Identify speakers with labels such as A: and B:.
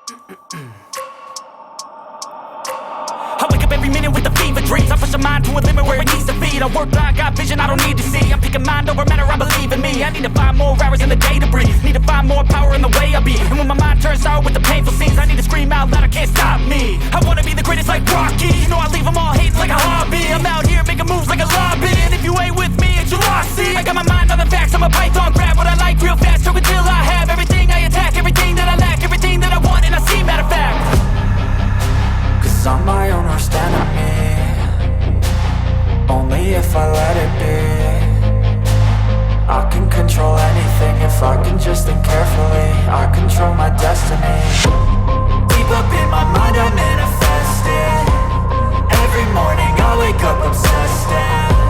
A: I wake up every minute with the fever dreams. I push my mind to a limit where it needs to be. I work blind, got vision I don't need to see. I'm picking mind over matter, I believe in me. I need to find more hours in the day to breathe. Need to find more power in the way I be. And when my mind turns sour with the painful scenes, I need to scream out loud, I can't stop me. I wanna be the greatest like Rocky. You know I leave them all hating like a hobby. I'm out here making moves like a lobby. And if you ain't with me, it's your loss, see. I got my mind on the facts, I'm a python. Grab what I like real fast, choke until I have everything I attack. Everything that I lack, everything that I want, and I see, matter of fact.
B: Cause I'm my own worst enemy. Only if I let it be. I can control anything if I can just think carefully. I control my destiny. Deep up in my mind I manifest it. Every morning I wake up obsessed and